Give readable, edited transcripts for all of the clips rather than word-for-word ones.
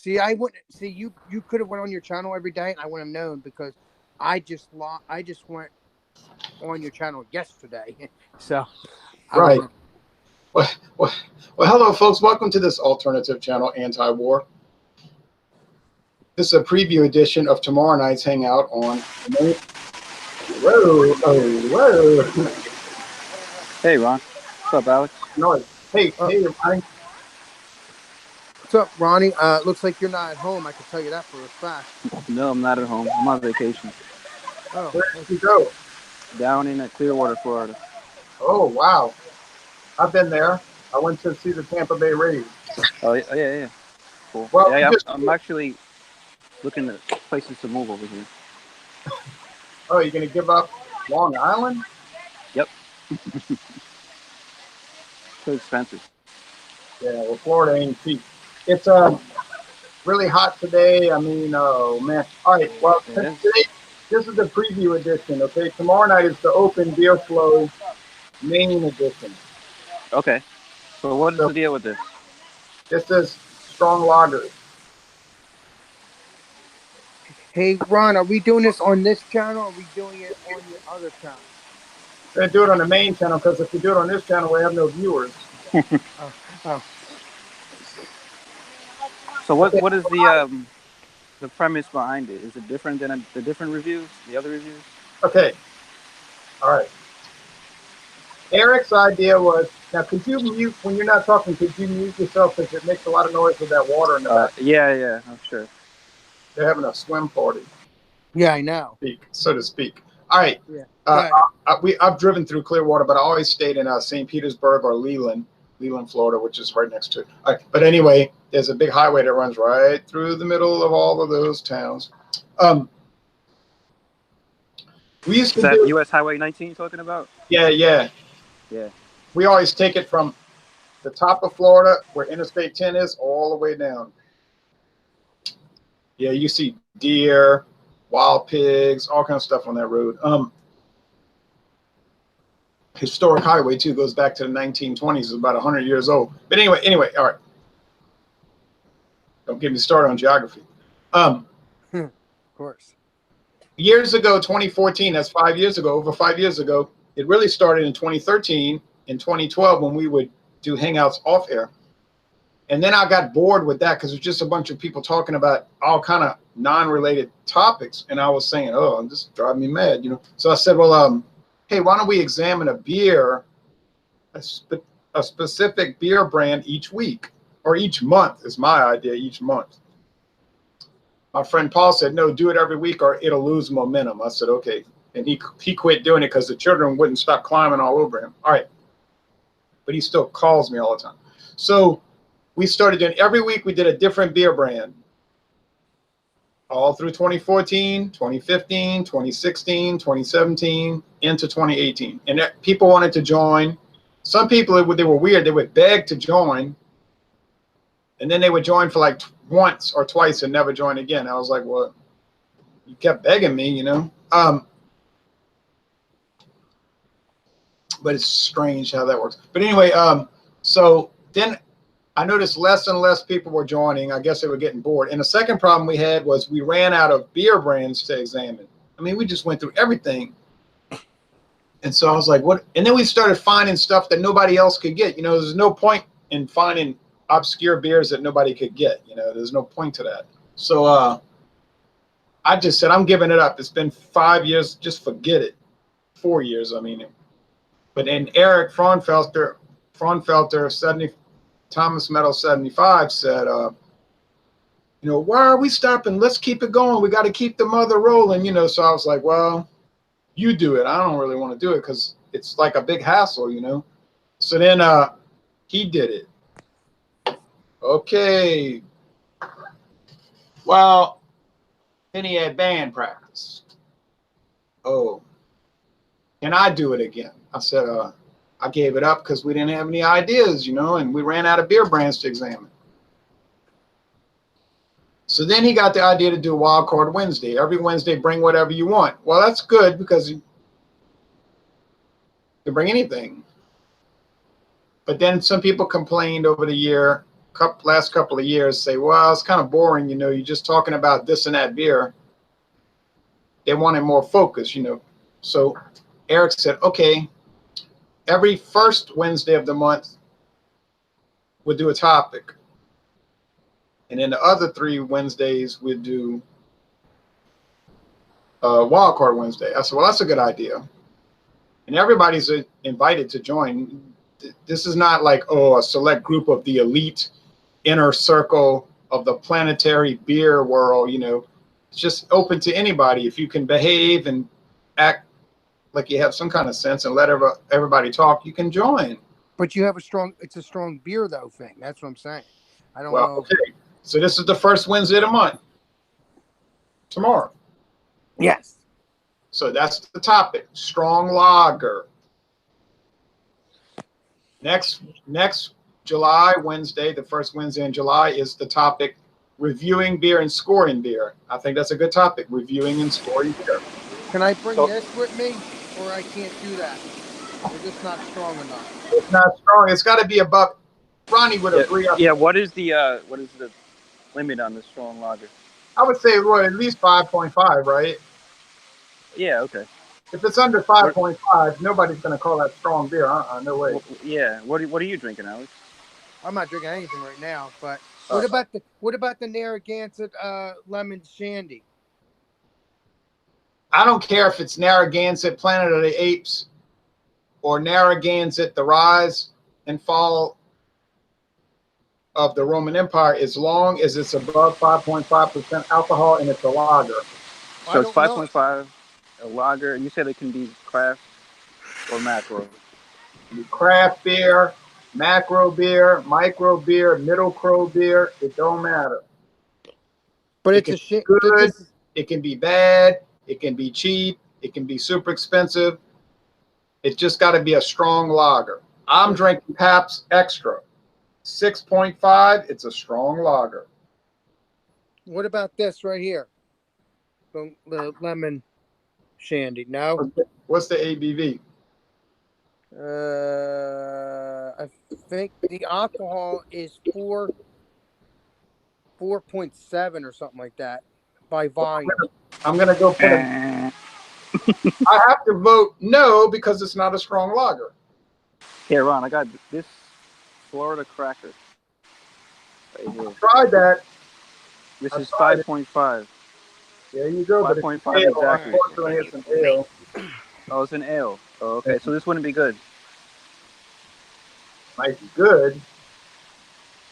See, I wouldn't see you. You could have went on your channel every day, and I wouldn't have known because I just went on your channel yesterday, so I Right. wouldn't. Well, well, well, hello, folks. Welcome to this alternative channel, Anti-War. This is a preview edition of tomorrow night's hangout on. Whoa, oh, whoa. Hey, Ron. What's up, Alex? No, hey, Uh, hey, Ryan. what's up, Ronnie? Looks like you're not at home. I can tell you that for a fact. No, I'm not at home. I'm on vacation. Oh, Where did you go? Down in Clearwater, Florida. Oh, wow. I've been there. I went to see the Tampa Bay Rays. Oh, yeah, yeah, yeah. Cool. Well, Yeah, we yeah, just. I'm actually looking at places to move over here. Oh, you're gonna give up Long Island? Yep. Too expensive. Yeah, well, Florida ain't cheap. It's really hot today. I mean, oh man. All right. Well, It since is. today, this is the preview edition. Okay, tomorrow night is the Open Beer Flow main edition. Okay. So what is So the deal with this? this is strong lagers. hey, Ron, are we doing this on this channel? Or are we doing it on your other channel? We're gonna do it on the main channel because if we do it on this channel, we have no viewers. Oh, oh. So Okay. what is the premise behind it? Is it different than the different reviews, the other reviews? Okay. All right. Eric's idea was now. Could you mute when you're not talking? Could you mute yourself because it makes a lot of noise with that water in the back? Yeah, yeah, I'm sure. They're having a swim party, Yeah, I know. so to speak. All right. Yeah. Uh, Good. I've driven through Clearwater, but I always stayed in St. Petersburg or Leland, Florida, which is right next to it. All right, but anyway, there's a big highway that runs right through the middle of all of those towns. Um, we used Is to that do, US Highway 19 you're talking about? yeah. Yeah. We always take it from the top of Florida, where Interstate 10 is, all the way down. Yeah, you see deer, wild pigs, all kinds of stuff on that road. Historic highway too, goes back to the 1920s. It's about 100 years old. But anyway, all right. Don't get me started on geography. Of course. Years ago, 2014, that's 5 years ago, over 5 years ago, it really started in 2013, in 2012, when we would do hangouts off air. And then I got bored with that because it was just a bunch of people talking about all kind of non-related topics. And I was saying, oh, I'm just driving me mad, you know? So I said, well, hey, why don't we examine a beer, a specific beer brand each week or each month is my idea, each month. My friend Paul said, no, do it every week or it'll lose momentum. I said, okay. And he quit doing it because the children wouldn't stop climbing all over him. All right. But he still calls me all the time. So we started doing every week we did a different beer brand. All through 2014, 2015, 2016, 2017, into 2018. And people wanted to join. Some people, they were weird. They would beg to join. And then they would join for like once or twice and never join again. I was like, well, you kept begging me, you know. But it's strange how that works. But anyway, so then I noticed less and less people were joining. I guess they were getting bored. And the second problem we had was we ran out of beer brands to examine. I mean, we just went through everything. And so I was like, what? And then we started finding stuff that nobody else could get. You know, there's no point in finding obscure beers that nobody could get. You know, there's no point to that. So I just said, I'm giving it up. It's been 5 years. Just forget it. 4 years, I mean. But then Eric Fraunfelter, 70, Thomas Meadow 75 said, you know, why are we stopping? Let's keep it going. We got to keep the mother rolling, you know. So I was like, well, you do it. I don't really want to do it because it's like a big hassle, you know. So then he did it. Okay. Well, then he had band practice. Oh, can I do it again? I said, I gave it up because we didn't have any ideas, you know, and we ran out of beer brands to examine. So then he got the idea to do Wild Card Wednesday. Every Wednesday, bring whatever you want. Well, that's good because you can bring anything. But then some people complained over the year last couple of years say, well, it's kind of boring, you know, you're just talking about this and that beer. They wanted more focus, you know. So Eric said, okay, every first Wednesday of the month, we'll do a topic. And then the other 3 Wednesdays, we'll do Wild Card Wednesday. I said, well, that's a good idea. And everybody's invited to join. This is not like, oh, a select group of the elite inner circle of the planetary beer world, you know. It's just open to anybody. If you can behave and act like you have some kind of sense and let everybody talk, you can join. But you have it's a strong beer though thing. That's what I'm saying. I don't know. Okay. So this is the first Wednesday of the month. Tomorrow. Yes. So that's the topic. Strong lager. Next July Wednesday, the first Wednesday in July, is the topic reviewing beer and scoring beer. I think that's a good topic. Reviewing and scoring beer. Can I bring this with me, or I can't do that? Or just not strong enough? It's not strong. It's got to be above. Ronnie would agree. Yeah. What is the limit on the strong lager? I would say, well, at least 5.5, right? Yeah. Okay. If it's under 5.5, nobody's going to call that strong beer. No way. Well, yeah. What are you drinking, Alex? I'm not drinking anything right now. But what about the Narragansett lemon shandy? I don't care if it's Narragansett, Planet of the Apes, or Narragansett, the rise and fall of the Roman Empire, as long as it's above 5.5% alcohol and it's a lager. So it's 5.5, a lager, and you said it can be craft or macro. Craft beer, macro beer, micro beer, middle crow beer, it don't matter. But it's good, it can be bad, it can be cheap, it can be super expensive. It's just got to be a strong lager. I'm drinking Pabst Extra. 6.5, it's a strong lager. What about this right here? The lemon shandy. No? What's the ABV? I think the alcohol is 4.7 or something like that by volume. I'm gonna go put I have to vote no because it's not a strong lager. Here, Ron, I got this Florida cracker. Right here. Tried that. This is 5.5. There you go. 5.5 exactly. Unfortunately, it's an ale. Oh, it's an ale. Oh, okay. So this wouldn't be good. Might be good.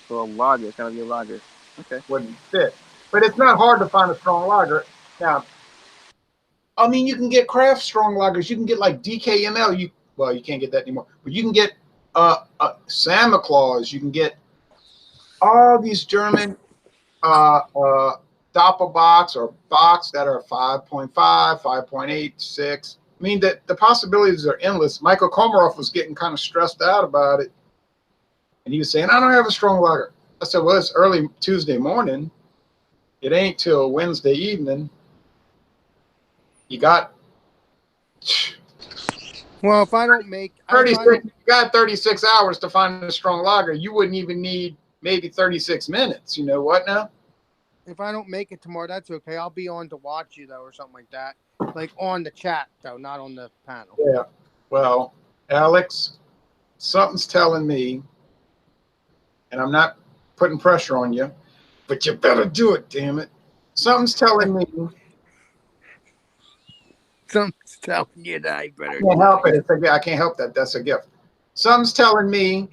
So a lager. It's gotta be a lager. Okay. Wouldn't fit. But it's not hard to find a strong lager. Now, I mean, you can get craft strong lagers. You can get like DKML. You can't get that anymore. But you can get Santa Claus. You can get all these German Doppelbox or box that are 5.5, 5.8, 6. I mean, the possibilities are endless. Michael Komarov was getting kind of stressed out about it. And he was saying, I don't have a strong lager. I said, well, it's early Tuesday morning. It ain't till Wednesday evening. You got... Well, if I don't make... 36, you got 36 hours to find a strong lager. You wouldn't even need maybe 36 minutes. You know what now? If I don't make it tomorrow, that's okay. I'll be on to watch you, though, or something like that. Like on the chat, though, not on the panel. Yeah. Well, Alex, something's telling me, and I'm not putting pressure on you, but you better do it, damn it. Something's telling me. Something's telling you that I better. I can't help it. I can't help that. That's a gift. Something's telling me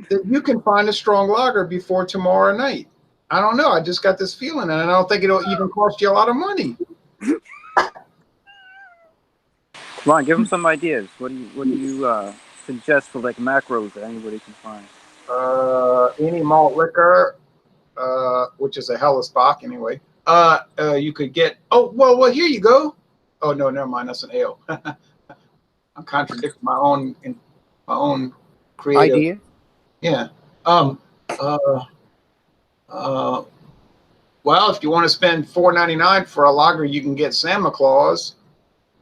that you can find a strong lager before tomorrow night. I don't know. I just got this feeling, and I don't think it'll even cost you a lot of money. Ron, give them some ideas. What do you suggest for like macros that anybody can find? Any malt liquor, which is a Hellesbach anyway. You could get. Oh well. Here you go. Oh no, never mind. That's an ale. I'm contradicting my own creative idea. Yeah. Well, if you want to spend $4.99 for a lager, you can get Santa Claus,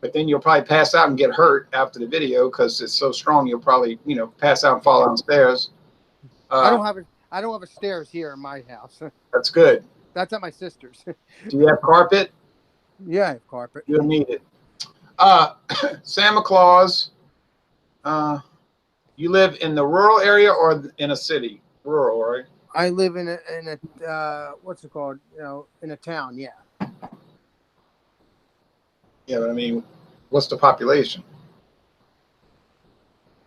but then you'll probably pass out and get hurt after the video because it's so strong. You'll probably, pass out and fall downstairs. I Uh, don't have a stairs here in my house. that's good. That's at my sister's. Do you have carpet? Yeah, I have carpet. You'll need it. Uh, Santa Claus. You live in the rural area or in a city? Rural, right? I live in a what's it called? In a town. Yeah. Yeah, but I mean, what's the population?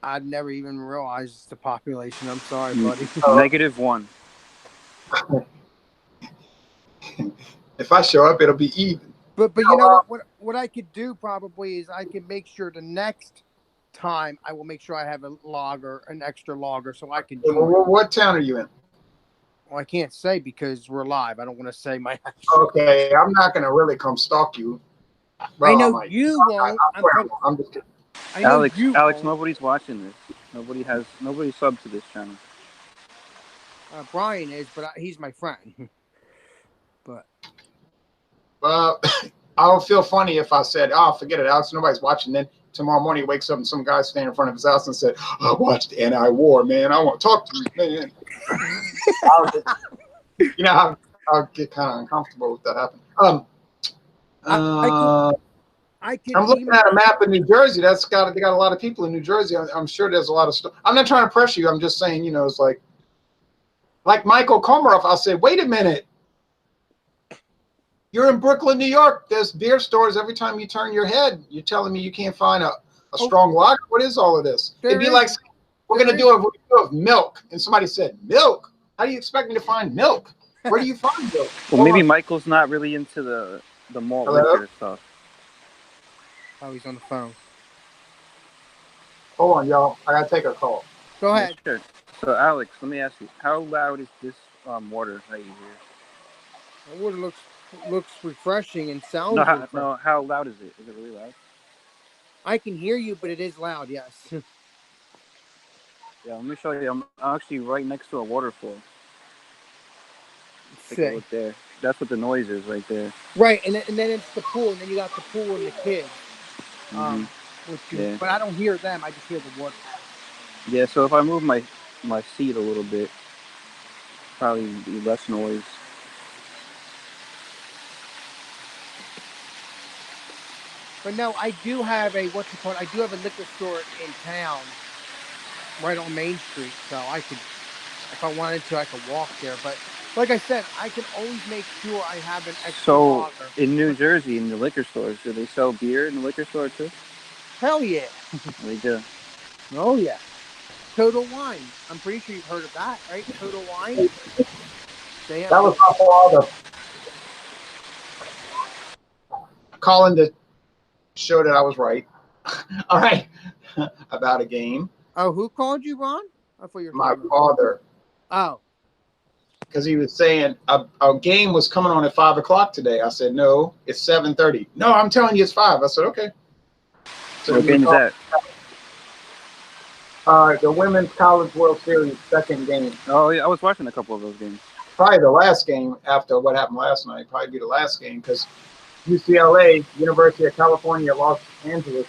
I'd never even realized the population. I'm sorry, Mm, buddy. -1. If I show up, it'll be even. But you know what I could do probably is I could make sure the next time I will make sure I have an extra logger, so I can join. What town are you in? Well, I can't say because we're live. I don't want to say my actual. Okay, I'm not gonna really come stalk you. I Well, I know might. you won't. I swear I won't. I'm just kidding. I know Alex, you Alex, won't. nobody's watching this. Nobody subbed to this channel. Brian is, but he's my friend. But Well, I would feel funny if I said, "Oh, forget it, Alex. Nobody's watching." Then tomorrow morning he wakes up and some guy standing in front of his house and said, "I watched anti-war, man. I want to talk to you, man." You know, I'll get kind of uncomfortable if that happened. I can I'm looking email. at a map of New Jersey. They got a lot of people in New Jersey. I'm sure there's a lot of stuff. I'm not trying to pressure you. I'm just saying, it's like Michael Komaroff. I'll say, wait a minute. You're in Brooklyn, New York. There's beer stores every time you turn your head. You're telling me you can't find a strong lager? What is all of this? It'd be like we're going to do it with milk. And somebody said, milk? How do you expect me to find milk? Where do you find milk? Well, maybe Michael's not really into the malt liquor stuff. Oh, he's on the phone. Hold on, y'all. I got to take a call. Go ahead. Yeah, sure. So, Alex, let me ask you, how loud is this water that you hear? The water looks refreshing and sounds refreshing. No, how loud is it? Is it really loud? I can hear you, but it is loud, yes. Yeah, let me show you. I'm actually right next to a waterfall. Take a look there. That's what the noise is right there. Right, and then it's the pool, and then you got the pool and the kids. But I don't hear them. I just hear the water. Yeah, so if I move my seat a little bit, probably be less noise. But no, I do have I do have a liquor store in town, right on Main Street. So I could, if I wanted to, I could walk there. But like I said, I can always make sure I have an extra lager. In New Jersey, in the liquor stores, do they sell beer in the liquor store too? Hell yeah. They do. Oh yeah. Total Wine. I'm pretty sure you've heard of that, right? Total Wine. That was my father calling to show that I was right. All right. About a game. Oh, who called you, Ron? I thought you were my father. Oh. Because he was saying a game was coming on at 5 o'clock today. I said, no, it's 7:30. No, I'm telling you it's 5. I said, okay. So what game is that? The Women's College World Series second game. Oh, yeah, I was watching a couple of those games. Probably the last game after what happened last night. Probably be the last game because UCLA, University of California, Los Angeles,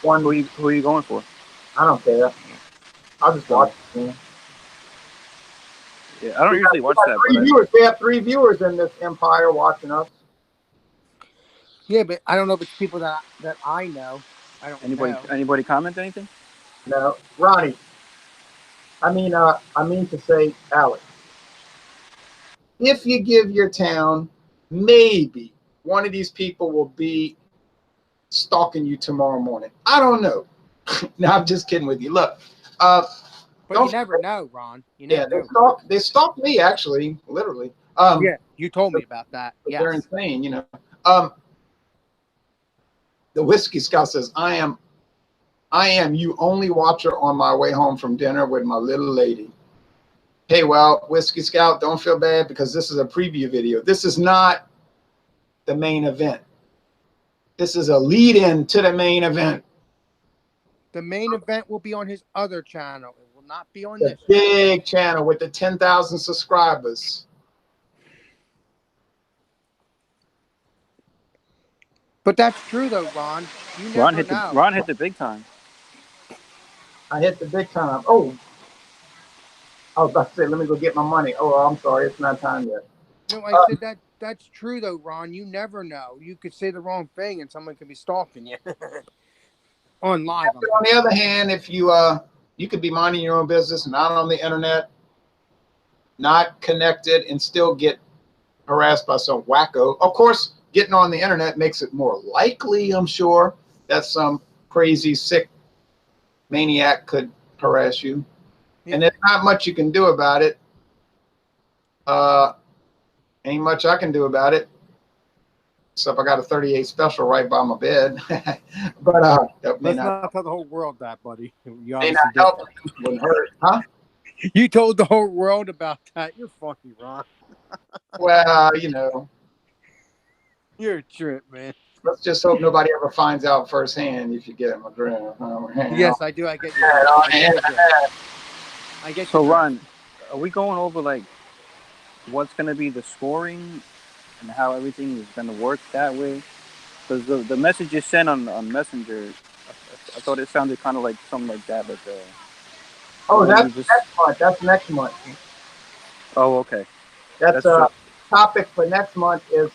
won. Who are you going for? I don't care. I'll just watch the game. Yeah, I don't usually watch that. We have 3 viewers in this empire watching us. Yeah, but I don't know if it's people that I know. I don't know. Anybody comment anything? No, Ronnie. I mean to say, Alex. If you give your town, maybe one of these people will be stalking you tomorrow morning. I don't know. No, I'm just kidding with you. Look, but you never know, Ron. You never know. They stalked me, actually, literally. Yeah, you told me about that. Yeah, they're insane, The Whiskey Scout says, I am you only watcher on my way home from dinner with my little lady. Hey, well, Whiskey Scout, don't feel bad because this is a preview video. This is not the main event. This is a lead-in to the main event. The main event will be on his other channel. It will not be on this big channel with the 10,000 subscribers. But that's true, though, Ron. You never know. Ron hit the big time. I hit the big time. Oh, I was about to say, let me go get my money. Oh, I'm sorry, it's not time yet. No, I Um, said that's true though, Ron. You never know. You could say the wrong thing and someone could be stalking you on live. I'm on talking the other about. hand, if you could be minding your own business, not on the internet, not connected, and still get harassed by some wacko. Of course, getting on the internet makes it more likely, I'm sure, that some crazy, sick maniac could harass you. Yeah. And there's not much you can do about it. Uh, ain't much I can do about it, except I got a 38 special right by my bed. But that Let's not tell the whole world that, buddy. You may not obviously did help. that. Wouldn't hurt, huh? You told the whole world about that. You're funny, Ron. Well, You're a trip, man. let's just hope nobody ever finds out firsthand if you get my drift. Yes, I do. I get your drift. I get your drift. I get your So drift. Ron, are we going over like what's gonna be the scoring and how everything is gonna work that way? Because the message you sent on Messenger, I thought it sounded kind of like something like that, like Oh, when that's you just. next month. That's next month. Oh, okay. That's That's just. topic for next month is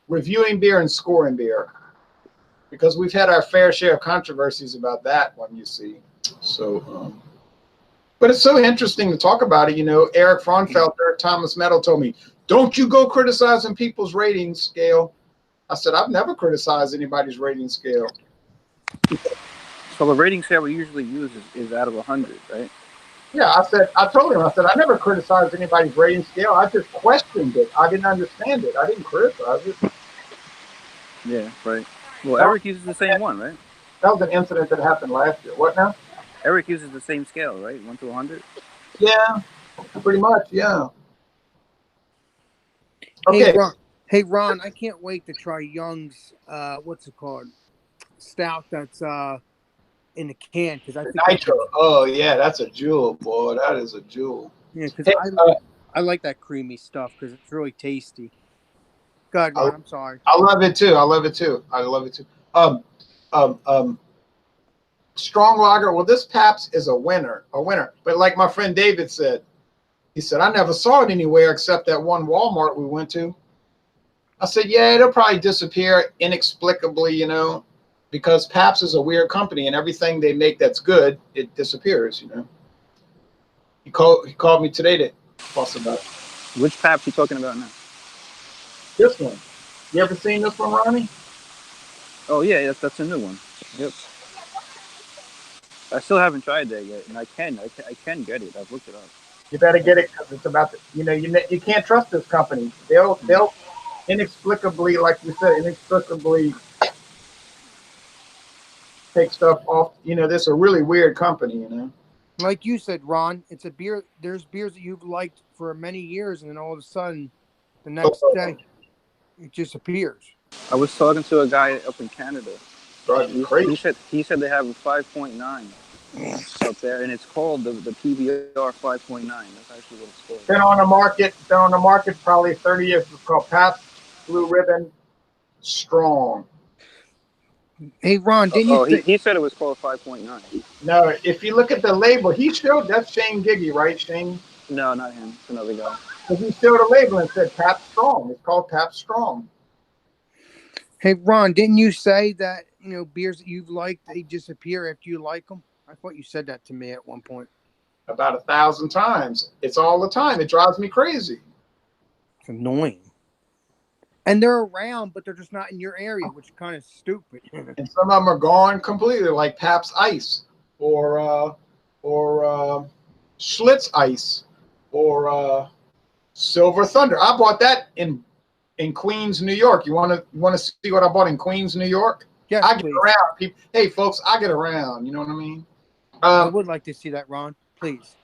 reviewing beer and scoring beer, because we've had our fair share of controversies about that one. You see, so but it's so interesting to talk about it. Eric Fraunfelter, Thomas Meadow told me, "Don't you go criticizing people's rating scale." I said, "I've never criticized anybody's rating scale." So the rating scale we usually use is out of 100, right? Yeah, I told him, I said, I never criticized anybody's rating scale. I just questioned it. I didn't understand it. I didn't criticize it. Yeah, right. Well, That was, Eric uses the same one, right? that was an incident that happened last year. What now? Eric uses the same scale, right? 1 to 100. Yeah, pretty much. Yeah. Hey Okay. Ron. Hey Ron. I can't wait to try Young's. What's it called? Stout. That's in a can because I The think that's the. nitro. Oh, yeah, that's a jewel, boy. That is a jewel. Yeah, because Hey, I like that creamy stuff because it's really tasty. God, I, Ron. I'm sorry. I love it too. I love it too. I love it too. Um, um, um, Strong lager. Well, this Pabst is a winner. A winner. But like my friend David said, he said, I never saw it anywhere except that one Walmart we went to. I said, yeah, it'll probably disappear inexplicably, because Pabst is a weird company and everything they make that's good, it disappears. He called me today to fuss about it. Which Paps you talking about now? This one. You ever seen this one, Ronnie? Oh yeah, that's a new one. Yep. I still haven't tried that yet, and I can get it. I've looked it up. You better get it because it's about you can't trust this company. They'll inexplicably, like you said, inexplicably take stuff off. This is a really weird company. Like you said, Ron, it's a beer. There's beers that you've liked for many years, and then all of a sudden, the next day, it just appears. I was talking to a guy up in Canada. Drives you He, crazy. he said they have a 5.9 up there, and it's called the PBR 5.9. That's actually what it's called. Been on the market probably 30 years. It's called Pabst Blue Ribbon Strong. Hey, Ron, didn't you Oh, think? he said it was called 5.9. No, if you look at the label, he showed that's Shane Giggy, right, Shane? No, not him. It's another guy. Because he showed a label and said Pabst Strong. It's called Pabst Strong. Hey, Ron, didn't you say that beers that you've liked they disappear after you like them? I thought you said that to me at one point. About 1,000 times. It's all the time. It drives me crazy. It's annoying. And they're around, but they're just not in your area, which is kind of stupid. And some of them are gone completely, like Pabst Ice or Schlitz Ice or Silver Thunder. I bought that in Queens, New York. You want to see what I bought in Queens, New York? Yes, I get please. around. People, hey, folks, I get around. You know what I mean? I would like to see that, Ron. Please.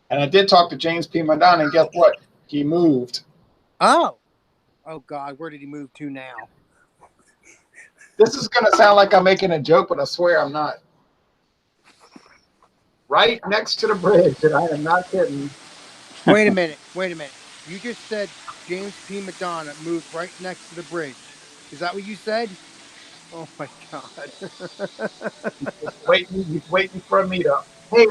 And I did talk to James P. Madonna, and guess what? He moved. Oh. Oh, God. Where did he move to now? This is going to sound like I'm making a joke, but I swear I'm not. Right next to the bridge, and I am not kidding. Wait a minute. Wait a minute. You just said James P. Madonna moved right next to the bridge. Is that what you said? Oh, my God. He's waiting for a meetup. Hey,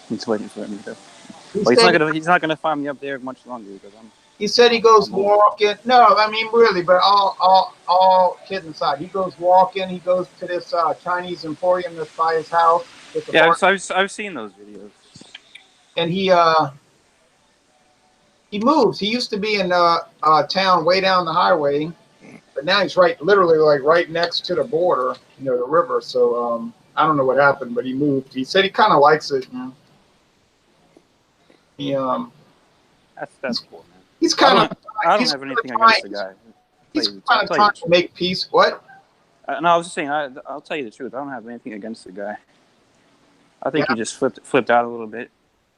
He's waiting for me to. He Well, said he's not gonna find me up there much longer because he said he goes I'm moving. walking. No, I mean really, but all kidding aside, he goes walking. He goes to this Chinese emporium that's by his house with the Yeah, bar, I've seen those videos. and he moves. He used to be in town way down the highway, but now he's literally like right next to the border, the river. So I don't know what happened, but he moved. He said he kind of likes it. He That's cool, man. he's I kind of don't I don't he's have kind of anything trying. against the guy. He's I'll kind of tell you trying the to truth. make peace. What? No, I was just saying. I'll tell you the truth. I don't have anything against the guy. I Yeah, think he just flipped out a little bit.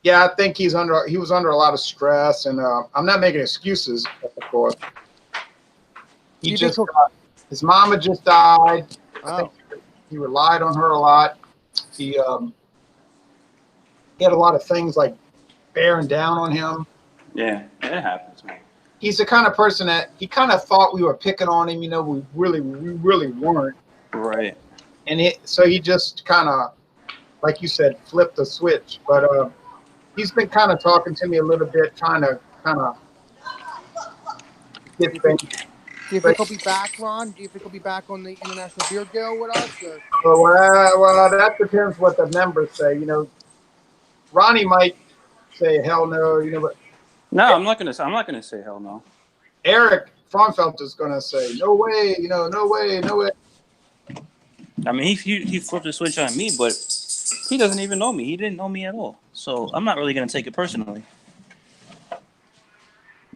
yeah. I think he was under a lot of stress, and I'm not making excuses, of course. Do He you think just he'll? his mama just died. I think Oh, he relied on her a lot. He he had a lot of things like bearing down on him. Yeah, it happens, man. He's the kind of person that he kind of thought we were picking on him. We really weren't. Right. And so he just kind of, like you said, flipped the switch. But he's been kind of talking to me a little bit, trying to kind of do get you think? things. Do you But think he'll be back, Ron? Do you think he'll be back on the International Beer Deal with us? Or that depends what the members say. Ronnie might say hell no. But No, I'm not gonna say hell no. Eric Fromfeld is going to say no way. No way, no way. I mean, he flipped the switch on me, but he doesn't even know me. He didn't know me at all. So I'm not really gonna take it personally.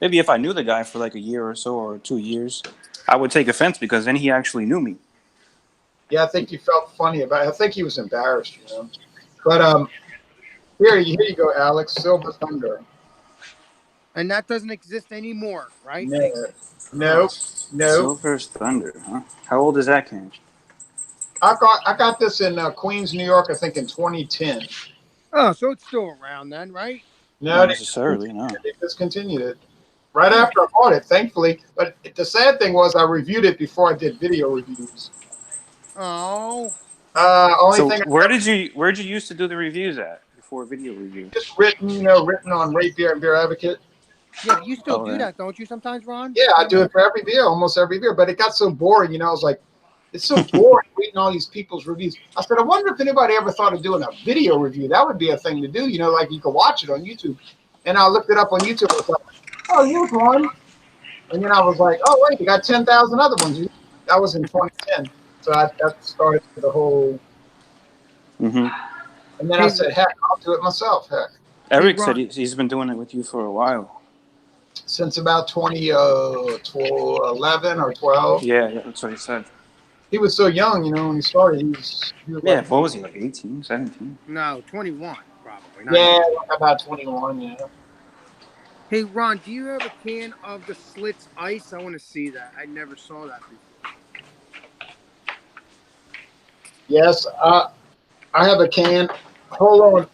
Maybe if I knew the guy for like a year or so or 2 years, I would take offense because then he actually knew me. Yeah, I think he felt funny about it. I think he was embarrassed. But here you go, Alex. Silver Thunder. and that doesn't exist anymore, right? No, Oh, no, no. Silver's Thunder, huh? How old is that can? I got this in Queens, New York. I think in 2010. oh, so it's still around then, right? No, Not they necessarily, no. discontinued it right Oh, after I bought it, thankfully. But the sad thing was I reviewed it before I did video reviews. oh, Only So thing I where'd you used to do the reviews at before video reviews? just written on Rate Beer and Beer Advocate. yeah. But you still Oh do yeah. that, don't you? Sometimes, Ron. Yeah, I Don't do you? it for every beer, almost every beer. But it got so boring, I was like, it's so boring reading all these people's reviews. I said, I wonder if anybody ever thought of doing a video review. That would be a thing to do, like you could watch it on YouTube. And I looked it up on YouTube. I was like, oh, here's one. And then I was like, oh, wait, you got 10,000 other ones. That was in 2010. So that started the whole. Mm-hmm. And then I Hey, said, heck, I'll do it myself. Heck. hey, Eric said Ron. he's been doing it with you for a while. Since about 2011 or 12. Yeah, that's what he said. He was so young, when he started. He was like, Yeah, what was he, like 18, 17? No, 21 probably, not yeah, even. about 21, yeah. Hey, Ron, do you have a can of the Slits Ice? I want to see that. I never saw that before. Yes, I have a can. Hold on.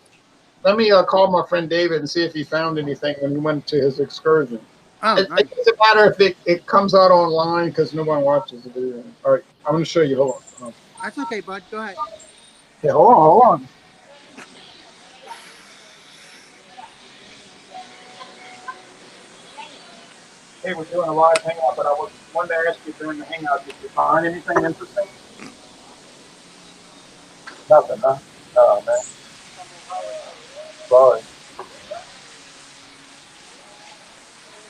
Let me call my friend David and see if he found anything when he went to his excursion. Oh, It nice. doesn't matter if it comes out online because no one watches the video. All right, I'm going to show you. Hold on. That's okay, bud. Go ahead. Okay, hold on. Hey, we're doing a live hangout, but I wanted to ask you during the hangout, did you find anything interesting? Nothing, huh? Oh, man. Sorry.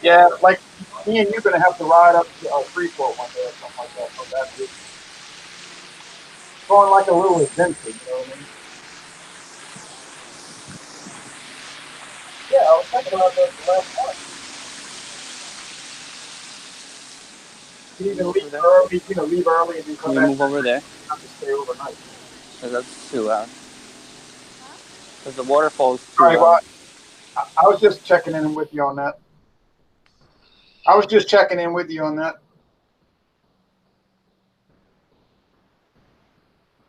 Yeah, like me and you're going to have to ride up to Freeport one day or something like that. So that's it. Going like a little adventure, you know what I mean? Yeah, I was thinking about that last night. You Can you even move over leave there? early, leave early and then Can come you back move and over there? have to stay overnight. Because that's too loud. Because the waterfall's All too right, well, loud. I was just checking in with you on that. I was just checking in with you on that.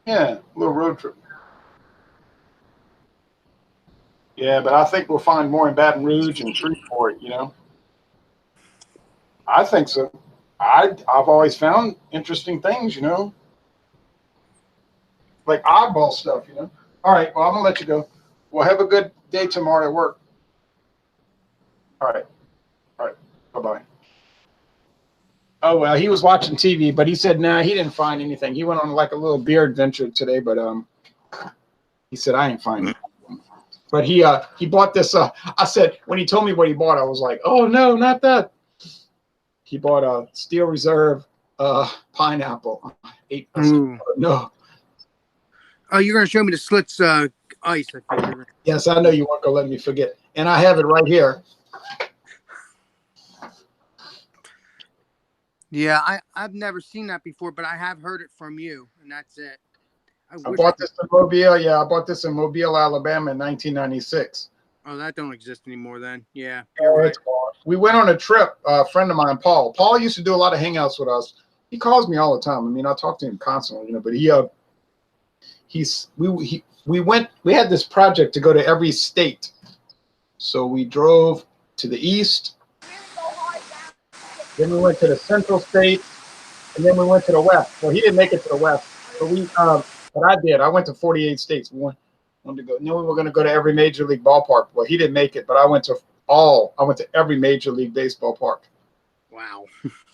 Yeah, a little road trip. Yeah, but I think we'll find more in Baton Rouge and Shreveport. I think so. I've always found interesting things, like oddball stuff. All right, well, I'm gonna let you go. Well, have a good day tomorrow at work. All right. All right. Bye bye. Oh well, he was watching TV, but he said nah, he didn't find anything. He went on like a little beer adventure today, but he said I ain't finding anything. But he bought this. I said when he told me what he bought, I was like, oh no, not that. He bought a Steel Reserve pineapple. I said, Ooh. oh, no. Oh, you're gonna show me the Slits ice? I figure. Yes, I know you weren't gonna let me forget, and I have it right here. Yeah, I've never seen that before, but I have heard it from you, and that's it. I I wish I bought could. this in Mobile. Yeah, I bought this in Mobile, Alabama in 1996. Oh, that don't exist anymore. Then, yeah, you're right. We went on a trip. A friend of mine, Paul. Paul used to do a lot of hangouts with us. He calls me all the time. I mean, I talk to him constantly, But we went. We had this project to go to every state. So we drove to the east, then we went to the central states, and then we went to the west. Well, he didn't make it to the west, but I did. I went to 48 states. Wanted to go. Then we were going to go to every major league ballpark. Well, he didn't make it, but I went to every major league baseball park. Wow.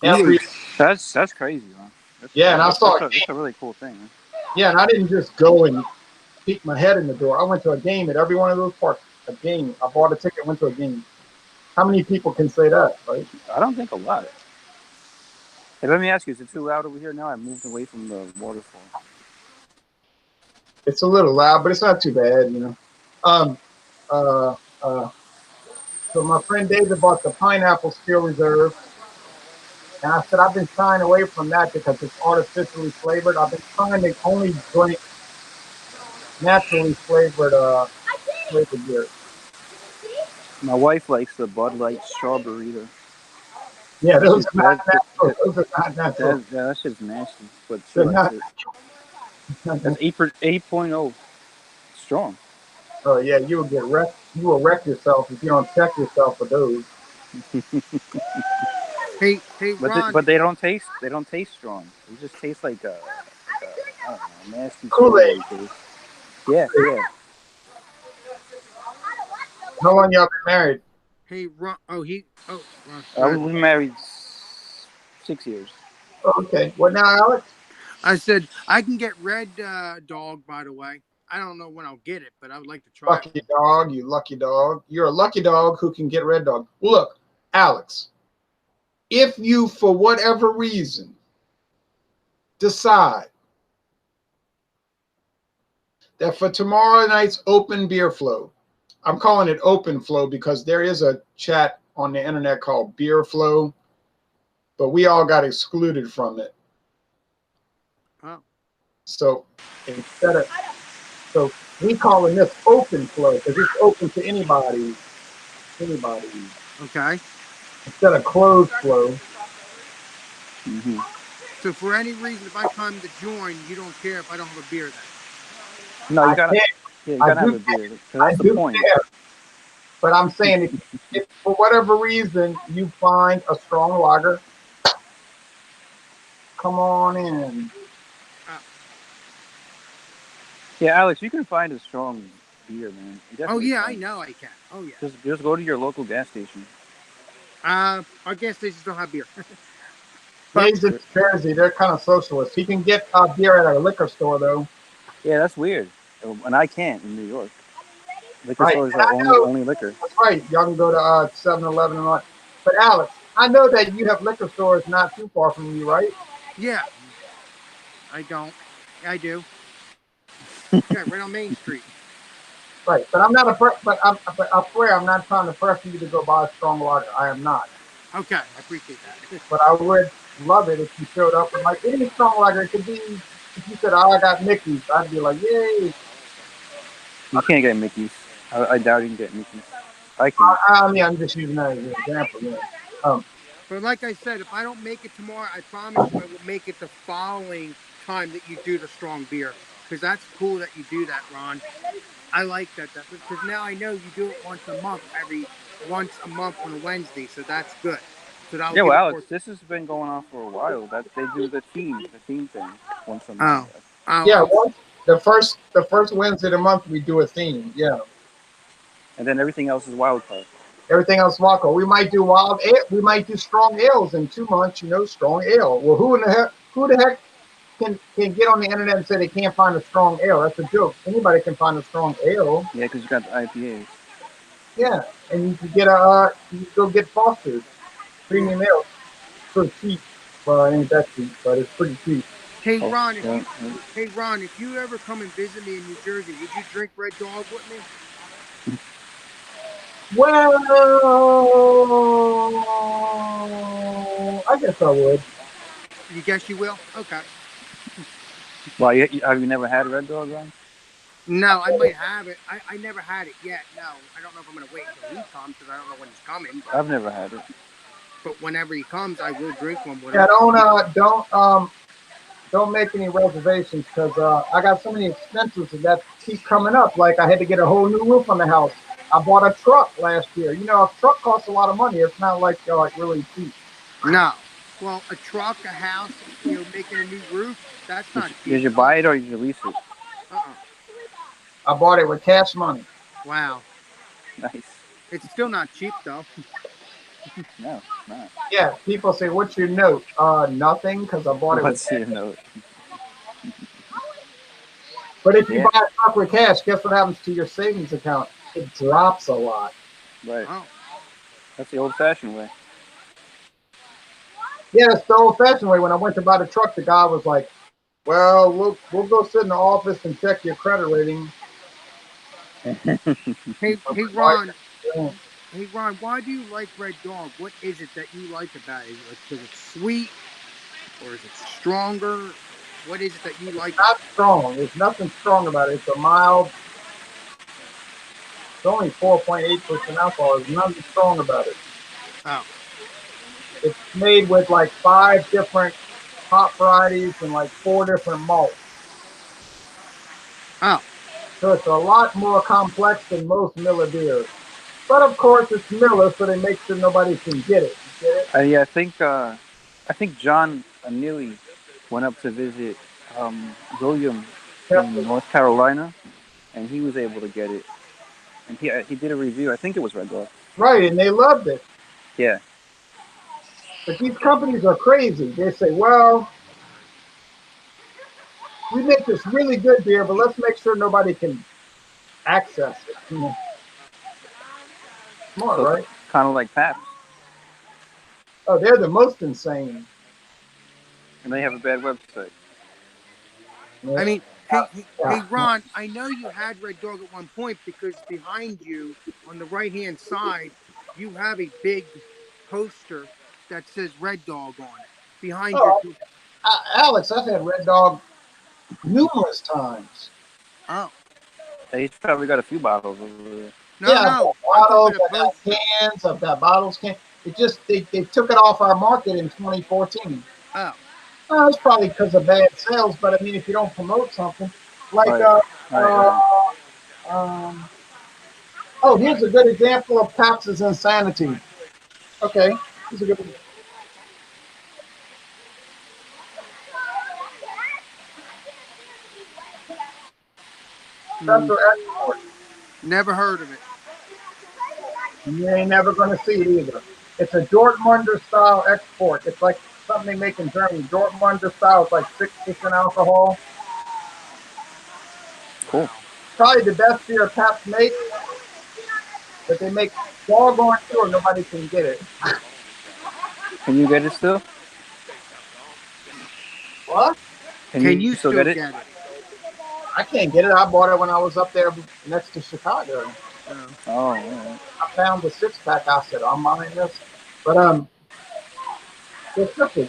Every That's crazy, man. Yeah, and I saw That's a really cool thing. Man. Yeah, and I didn't just go and peek my head in the door. I went to a game at every one of those parks. A game. I bought a ticket, went to a game. How many people can say that, right? I don't think a lot. Hey, let me ask you: is it too loud over here now? I moved away from the waterfall. It's a little loud, but it's not too bad. Um, uh, uh, so my friend David bought the pineapple Steel Reserve, and I said I've been shying away from that because it's artificially flavored. I've been trying to only drink naturally flavored beer. My wife likes the Bud Light strawberry. Yeah, That those shit, are not natural. Those are not natural. that shit's nasty, but she They're likes not. it. That's 8.0 strong. Oh yeah, you will get wrecked. You will wreck yourself if you don't check yourself for those. Hey, Ron. They don't taste strong. They just taste like I don't know, nasty Kool-Aid. strawberry taste. Yeah, yeah. How long y'all been married? Hey, Ron. Oh, he. Oh, Ron. Go We ahead. been married 6 years. Oh, okay. What now, Alex? I said I can get Red Dog. By the way, I don't know when I'll get it, but I would like to try it. Lucky dog, you lucky dog. You're a lucky dog who can get red dog. Look, Alex, if you, for whatever reason, decide that for tomorrow night's open beer flow, I'm calling it open flow because there is a chat on the internet called Beer Flow, but we all got excluded from it. Oh. So so we calling this open flow because it's open to anybody. Okay. Instead of closed flow. Mm-hmm. So for any reason, if I come to join, you don't care if I don't have a beer then. No, I can't. you I gotta have do. a beer. Cause I that's the do point. care. But I'm saying if for whatever reason you find a strong lager, come on in. Uh, Yeah, Alex, you can find a strong beer, man. You oh definitely yeah, I can. know I can. Oh yeah. Just go to your local gas station. Our gas stations don't have beer. Yeah, But he's in Jersey. They're kind of socialists. He can get beer at a liquor store though. Yeah, that's weird. And I can't in New York. Liquor Right. stores And are I know only liquor. that's right. Y'all can go to 7-Eleven and all. But Alex, I know that you have liquor stores not too far from you, right? yeah, I don't. I do. Yeah, right on Main Street. Right. But but I swear I'm not trying to pressure you to go buy a strong lager. I am not. Okay, I appreciate that. But I would love it if you showed up and like any song like it could be if you said, "Oh, I got Mickey's," I'd be like, "Yay!" You can't get Mickey's. I doubt you can get Mickey's. I can. I mean, I'm just using that as an example. Yeah. Um, But like I said, if I don't make it tomorrow, I promise you I will make it the following time that you do the strong beer. Because that's cool that you do that, Ron. I like that. Because now I know you do it once a month on a Wednesday, so that's good. So that'll Yeah, well, give it Alex, more. this has been going on for a while. That they do the theme thing once a month. Oh, oh, yeah. I'm Once the first Wednesday of the month we do a theme. Yeah. And then everything else is wild card. Everything else vodka. We might do wild ale. We might do strong ales in 2 months. You know, strong ale. Well, who the heck can get on the internet and say they can't find a strong ale? That's a joke. Anybody can find a strong ale. Yeah, because you got the IPAs. Yeah, and you can get you can go get Foster's Yeah. premium ale for cheap. Well, it ain't that cheap, but it's pretty cheap. Hey Oh, Ron, if yeah, you Hey Ron, if you ever come and visit me in New Jersey, would you drink Red Dog with me? Well, I guess I would. You guess you will? Okay. well, have you never had Red Dog, Ron? No, I might have it. I never had it yet. No, I don't know if I'm gonna wait until he comes because I don't know when he's coming. I've never had it. But whenever he comes, I will drink one with Yeah, him. don't make any reservations because I got so many expenses that keep coming up. Like I had to get a whole new roof on the house. I bought a truck last year. You know, a truck costs a lot of money. It's not like they're like really cheap. No. Well, a truck, a house, making a new roof, that's Did not you, cheap. did you buy it or did you lease it? Uh-uh. I bought it with cash money. Wow. Nice. It's still not cheap though. No, it's not. Yeah, people say, "What's your note?" Nothing, because I bought it with What's cash. your note? But if you Yeah, buy a truck with cash, guess what happens to your savings account? It drops a lot. right. Oh. That's the old-fashioned way. Yeah, it's the old-fashioned way. When I went to buy the truck, the guy was like, "Well, we'll go sit in the office and check your credit rating." Hey, I'm hey like, "Why?" Ron. Yeah. Hey Ron, why do you like Red Dog? What is it that you like about it? Is it like because it's sweet, or is it stronger? What is it that you It's like not about it? strong. There's nothing strong about it. It's a mild. It's only 4.8% alcohol. There's nothing strong about it. Oh, It's made with like 5 different hop varieties and like 4 different malts. oh, So it's a lot more complex than most Miller beers. But of course, it's Miller, so they make sure nobody can get it. You get it? Yeah, I think John Neely went up to visit William in Pepsi. North Carolina, and he was able to get it. And he did a review. I think it was Red Dog. Right, and they loved it. Yeah, But these companies are crazy. They say, well, we make this really good beer, but let's make sure nobody can access it. Smart, so right? kind of like Pabst, Oh, they're the most insane. and they have a bad website. I Yeah. mean, hey, Yeah. Ron, I know you had Red Dog at one point because behind you on the right hand side, you have a big poster that says Red Dog on it behind your Oh, door. Alex, I've had Red Dog numerous times. Oh, He's probably got a few bottles over there. no, Yeah, I've no, got I'm talking bottles, about a I've got poster. cans, I've got bottles, cans. It just they took it off our market in 2014. Oh, It's probably because of bad sales, but I mean, if you don't promote something, like Right, right, uh, right. um, oh, here's a good example of Pabst's insanity. Okay, here's a good mm, Central Export. never heard of it. You ain't never going to see it either. It's a Dortmunder style export. It's like something they make in Germany. Dortmunder style is like 6% alcohol. Cool. Wow. Probably the best beer Pabst makes, but they make doggone sure nobody can get it. Can you get it still? What? Can Can you you still get still it? get it? I can't get it. I bought it when I was up there next to Chicago. Oh. Oh, all right. I found the 6 pack. I said, I'm buying this. But it's simple.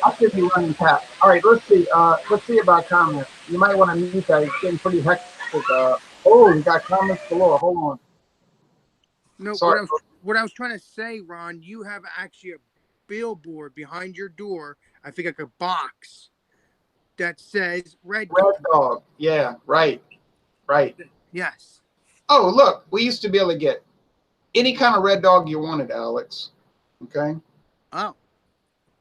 I should be running tap. All right, let's see. Let's see about comments. You might want to mute that. It's getting pretty hectic. Oh, we got comments galore. Hold on. No, Sorry. what I was trying to say, Ron, you have actually a billboard behind your door. I think like a box that says Red Dog. Red Dog. Yeah, right, right. Yes. Oh, look, we used to be able to get any kind of Red Dog you wanted, Alex. Okay. Oh.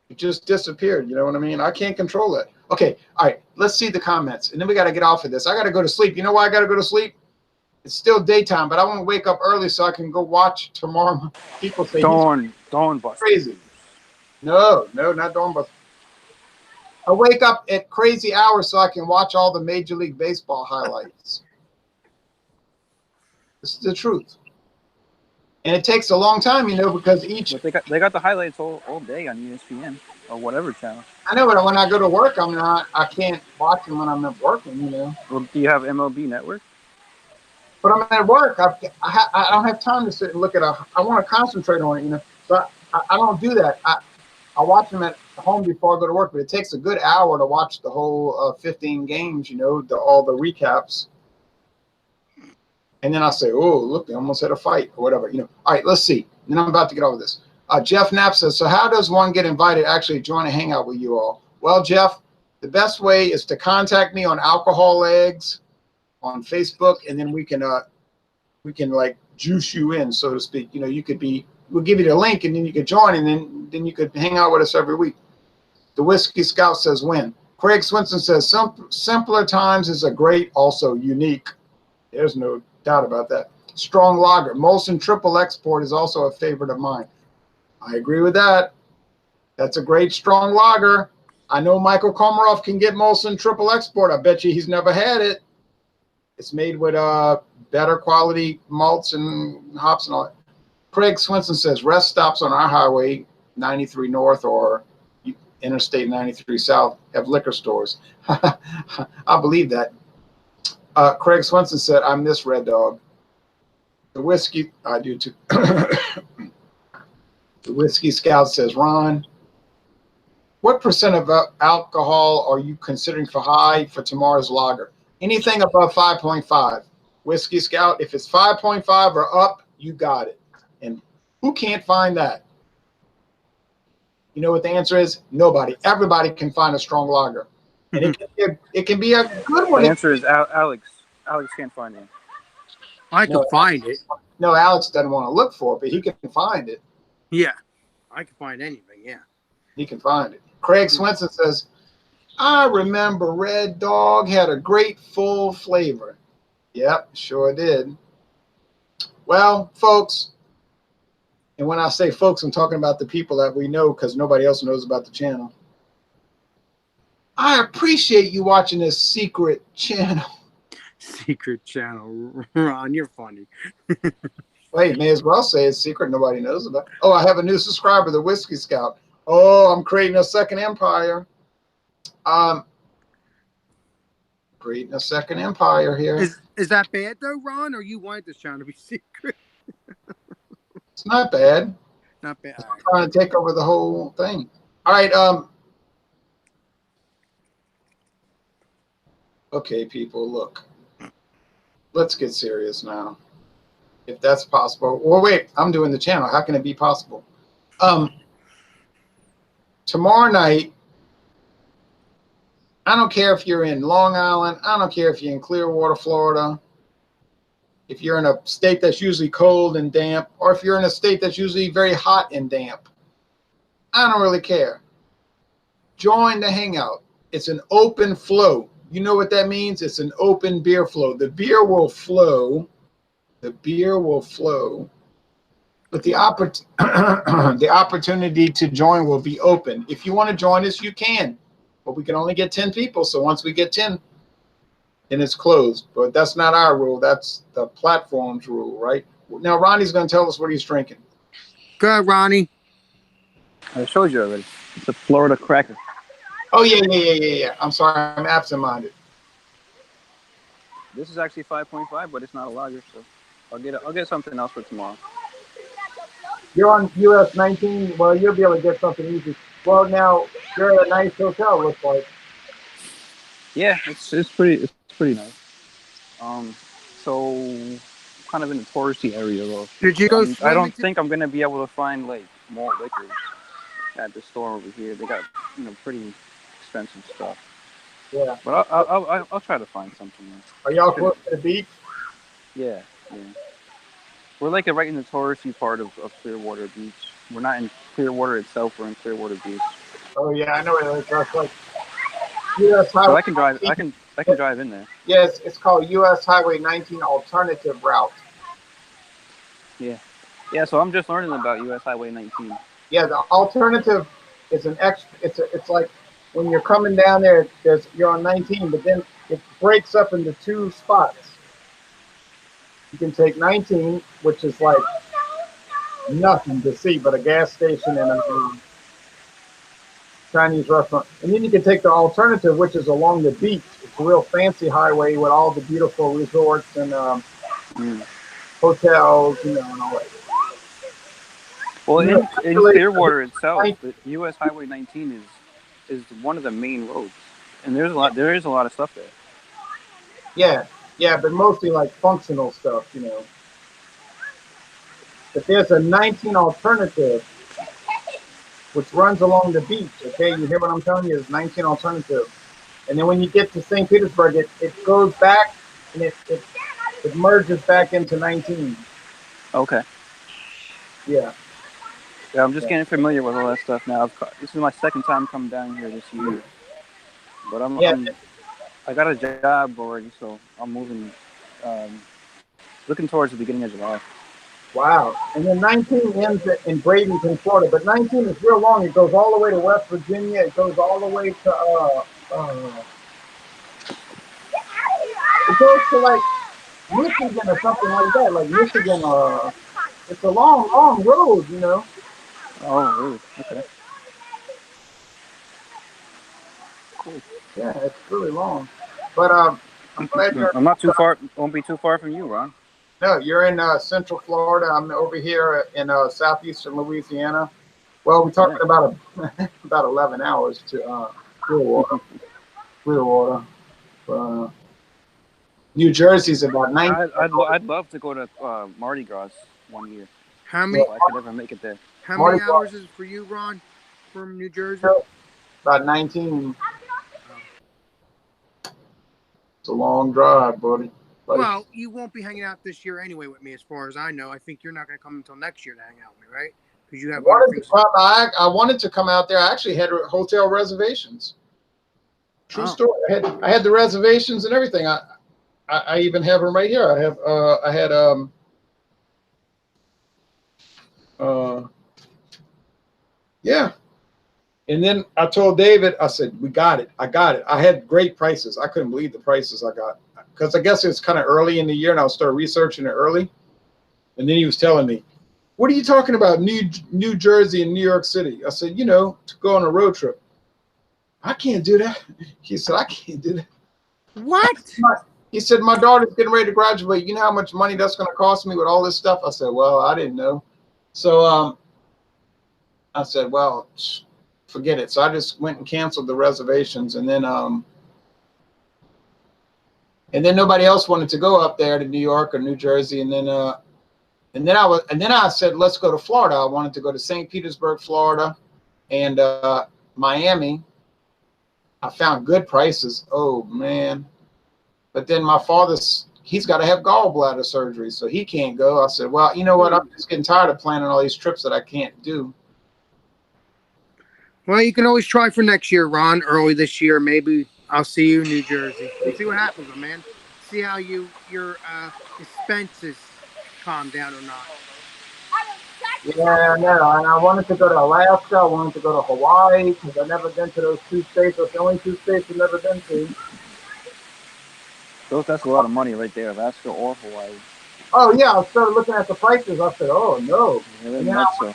It just disappeared. You know what I mean? I can't control it. Okay. All right. Let's see the comments. And then we got to get off of this. I got to go to sleep. You know why I got to go to sleep? It's still daytime, but I want to wake up early so I can go watch tomorrow. People say he's Dawn Busters. crazy. No, not Dawn Busters. I wake up at crazy hours so I can watch all the Major League Baseball highlights. This is the truth. And it takes a long time, because each. But they got the highlights all day on ESPN or whatever channel. I know, but when I go to work, I can't watch them when I'm at working, Well, do you have MLB Network? But I'm at work. I don't have time to sit and look at I want to concentrate on it, So I don't do that. I watch them at home before I go to work, but it takes a good hour to watch the whole 15 games, all the recaps. And then I say, oh, look, they almost had a fight or whatever, All right, let's see. And then I'm about to get over this. Jeff Knapp says, so how does one get invited to actually join a hangout with you all? Well, Jeff, the best way is to contact me on Alcohol Eggs on Facebook, and then we can like juice you in, so to speak. You could we'll give you the link, and then you could join, and then you could hang out with us every week. The Whiskey Scout says when. Craig Swinson says simpler times is a great, also unique. There's no doubt about that. Strong lager. Molson Triple Export is also a favorite of mine. I agree with that. That's a great strong lager. I know Michael Komarov can get Molson Triple Export. I bet you he's never had it. It's made with better quality malts and hops and all that. Craig Swinson says rest stops on our highway 93 North or Interstate 93 South have liquor stores. I believe that. Craig Swinson said, I miss Red Dog. The whiskey, I do too. The Whiskey Scout says, Ron, what percent of alcohol are you considering for high for tomorrow's lager? Anything above 5.5. Whiskey Scout, if it's 5.5 or up, you got it. And who can't find that? You know what the answer is? Nobody. Everybody can find a strong lager. And it can be a good one. The answer is Alex. Alex can't find it. I can find it. No, Alex doesn't want to look for it, but he can find it. Yeah. I can find anything, yeah. He can find it. Craig Swinson says, I remember Red Dog had a great full flavor. Yep, sure did. Well, folks, and when I say folks, I'm talking about the people that we know because nobody else knows about the channel. I appreciate you watching this secret channel. Secret channel. Ron, you're funny. Wait, may as well say it's secret. Nobody knows about. Oh, I have a new subscriber, the Whiskey Scout. Oh, I'm creating a second empire. Creating a second empire here. Is that bad though, Ron? Or you want this channel to be secret? It's not bad. Not bad. I'm trying to take over the whole thing. All right. Okay, people, look. Let's get serious now. If that's possible. Well, wait, I'm doing the channel. How can it be possible? Tomorrow night, I don't care if you're in Long Island. I don't care if you're in Clearwater, Florida. If you're in a state that's usually cold and damp, or if you're in a state that's usually very hot and damp. I don't really care. Join the hangout. It's an open flow. You know what that means? It's an open beer flow. The beer will flow. The beer will flow. But the opportunity to join will be open. If you want to join us, you can. But we can only get 10 people. So once we get 10, then it's closed. But that's not our rule. That's the platform's rule, right? Now, Ronnie's going to tell us what he's drinking. Go ahead, Ronnie. I showed you already. It's a Florida cracker. Oh, yeah. I'm sorry. I'm absent-minded. This is actually 5.5, but it's not a lager, so I'll get something else for tomorrow. You're on US 19. Well, you'll be able to get something easy. Well, now you're at a nice hotel, looks like. Yeah, it's pretty nice. So kind of in a touristy area though. Did you go? I don't think I'm gonna be able to find like malt liquors at the store over here. They got pretty expensive stuff. Yeah. But I'll try to find something. Are y'all close to the beach? Yeah. We're like right in the touristy part of Clearwater Beach. We're not in Clearwater itself. We're in Clearwater Beach. Oh yeah, I know it is. That's like. Yeah, so I can I can drive in there. Yes, it's called U.S. Highway 19 Alternative Route. Yeah. Yeah. So I'm just learning about U.S. Highway 19. Yeah, the alternative is an extra. It's like when you're coming down there, you're on 19, but then it breaks up into two spots. You can take 19, which is like nothing to see but a gas station and a Chinese restaurant. And then you can take the alternative, which is along the beach. It's a real fancy highway with all the beautiful resorts and Mm. hotels, and all that. Well, in Actually, Clearwater itself, the U.S. Highway 19 is one of the main roads, and there is a lot of stuff there. yeah, yeah, but mostly like functional stuff. But there's a 19 alternative which runs along the beach. Okay, you hear what I'm telling you? There's 19 alternative. And then when you get to St. Petersburg, it goes back and it merges back into 19. Okay. Yeah. Yeah, I'm just Yeah. getting familiar with all that stuff now. This is my second time coming down here this year, but Yeah. I got a job already, so I'm moving, um, looking towards the beginning of July. Wow. And then 19 ends in Bradenton, Florida. But 19 is real long. It goes all the way to West Virginia. It goes all the way to it goes to like Michigan or something like that. Like Michigan. It's a long, long road. Oh, really? Okay. Cool. Yeah, it's really long. But I'm glad you're. I'm not too far. Won't be too far from you, Ron. No, you're in Central Florida. I'm over here in southeastern Louisiana. Well, we're talking Yeah. about about 11 hours to Clearwater. Clearwater. Uh, New Jersey's about 19 I'd love to go to Mardi Gras one year How Yeah, many if I could ever make it there. how Mardi many Gras, hours is it for you, Ron, from New Jersey? about 19. Oh. It's a long drive, buddy. Well, you won't be hanging out this year anyway with me, as far as I know. I think you're not going to come until next year to hang out with me, right? Because you have other Wanted to things. come, I wanted to come out there. I actually had hotel reservations. True Oh, story. I had the reservations and everything. I even have them right here. I had uh yeah. And then I told David, I said, we got it. I got it. I had great prices. I couldn't believe the prices I got. Because I guess it was kind of early in the year and I was started researching it early. And then he was telling me, what are you talking about? New Jersey and New York City. I said, to go on a road trip. I can't do that. He said, I can't do that. what? He said, my daughter's getting ready to graduate. You know how much money that's going to cost me with all this stuff? I said, well, I didn't know. So I said, well, forget it. So I just went and canceled the reservations, and then nobody else wanted to go up there to New York or New Jersey, and then I said, let's go to Florida. I wanted to go to St. Petersburg, Florida, and Miami. I found good prices. Oh man. But then my he's got to have gallbladder surgery, so he can't go. I said, well, you know what? I'm just getting tired of planning all these trips that I can't do. Well, you can always try for next year, Ron. Early this year, maybe I'll see you in New Jersey. We'll see what happens, my man. See how your expenses calm down or not. Yeah, no, and I wanted to go to Alaska. I wanted to go to Hawaii because I've never been to those two states. That's the only two states I've never been to. That's a lot of money right there, Alaska or Hawaii. Oh yeah, I started looking at the prices. I said, oh no. Yeah, they're And then nuts. So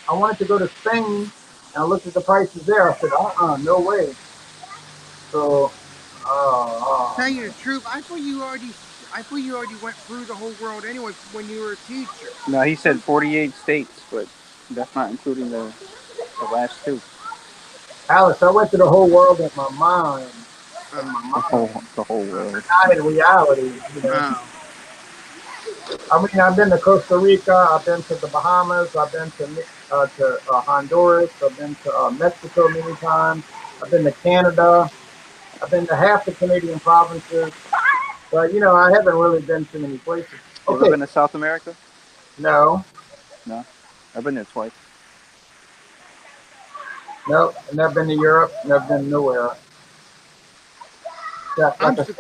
I wanted to go to Spain, and I looked at the prices there. I said, no way. So, Tell you the truth, I thought you already went through the whole world anyway when you were a teacher. no, he said 48 states, but that's not including the last two. Alice, I went to the whole world in my mind. In Oh, my mind, The whole oh, world. not in reality. oh. I mean, I've been to Costa Rica. I've been to the Bahamas. I've been to Honduras. I've been to Mexico many times. I've been to Canada. I've been to half the Canadian provinces. But I haven't really been to many places. You ever Okay, been to South America? no, No, I've been there twice. no, I've never been to Europe. Never been nowhere. I'm like I su- said,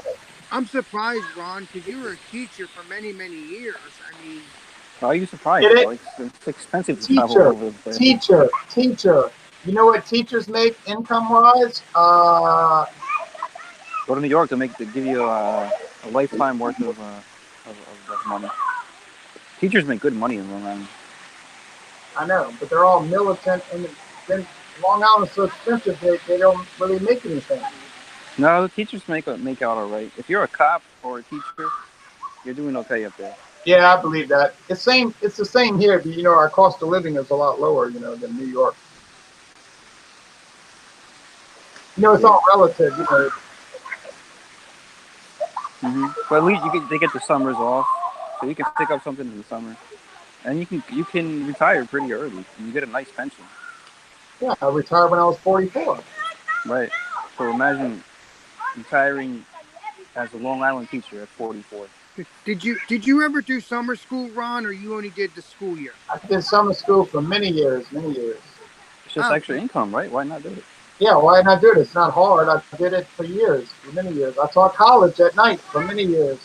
I'm surprised, Ron, because you were a teacher for many, many years. I mean, Why are you surprised, get it? Alex? It's expensive to travel Teacher, all over the place. teacher. You know what teachers make income wise? Go to New York to give you a lifetime worth of money. Teachers make good money in Long Island. I know, but they're all militant, and then Long Island's so expensive they don't really make anything. No, the teachers make out all right. If you're a cop or a teacher, you're doing okay up there. Yeah, I believe that. It's same. It's the same here, but our cost of living is a lot lower, than New York. It's Yeah. all relative. But at least they get the summers off, so you can pick up something in the summer, and you can retire pretty early, and you get a nice pension. Yeah, I retired when I was 44. Right. So imagine retiring as a Long Island teacher at 44. did you ever do summer school, Ron, or you only did the school year? I did summer school for many years, many years. It's just Oh, extra income, right? Why not do it? Yeah, why not do it? It's not hard. I did it for years, for many years. I taught college at night for many years,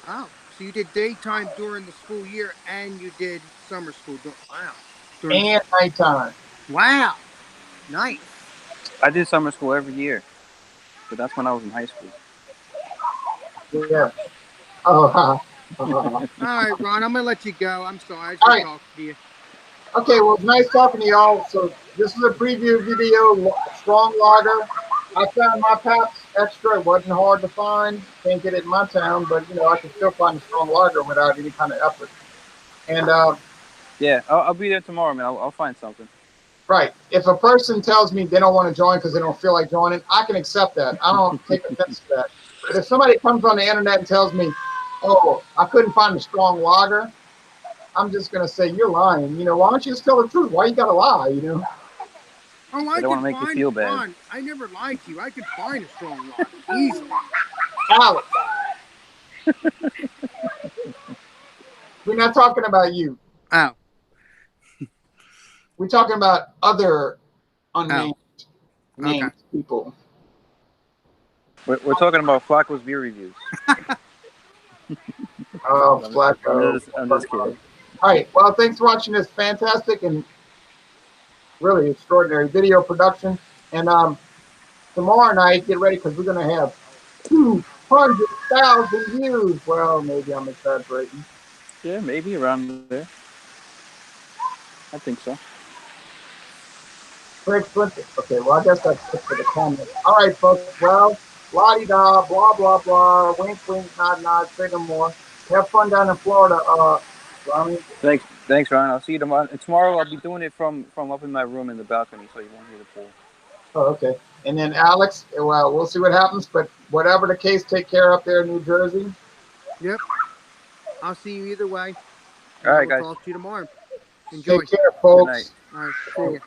oh, so you did daytime during the school year, and you did summer school. Wow, during and nighttime. wow, nice. I did summer school every year, but that's when I was in high school. Yeah. Oh, All right, Ron, I'm gonna let you go. I'm sorry, I just all been right. talking to you. Okay, well, it's nice talking to y'all. So this is a preview video, strong lager. I found my Pabst Extra. It wasn't hard to find. Can't get it in my town, but I can still find a strong lager without any kind of effort. And Yeah, I'll be there tomorrow, man. I'll find something. right, if a person tells me they don't want to join because they don't feel like joining, I can accept that. I don't take offense to that. But if somebody comes on the internet and tells me, "Oh, I couldn't find a strong lager," I'm just gonna say you're lying. Why don't you just tell the truth? Why you gotta lie? Oh, I I don't want could to make you find feel bad. Ron. I never lied to you. I could find a strong lager easily. Alex, we're not talking about you. Oh, We're talking about other oh, unnamed okay. named people. We're talking about Flacco's beer reviews. Oh, I'm, Flacco. I'm just kidding. All right. Well, thanks for watching this fantastic and really extraordinary video production. And tomorrow night, get ready because we're going to have 200,000 views. Well, maybe I'm exaggerating. Yeah, maybe around there. I think so. Very expensive. Okay, well, I guess that's it for the comments. All right, folks. Well, la-di-da, blah, blah, blah. Wink, wink, nod, nod. Say no more. Have fun down in Florida, Ronnie. Thanks, Ryan. I'll see you tomorrow. Tomorrow I'll be doing it from up in my room in the balcony, so you won't hear the pool. Oh, okay. And then Alex, well, we'll see what happens. But whatever the case, take care up there in New Jersey. Yep. I'll see you either way, All and I right, will guys. talk to you tomorrow. Enjoy. Take care, Good night. folks. All right. See ya.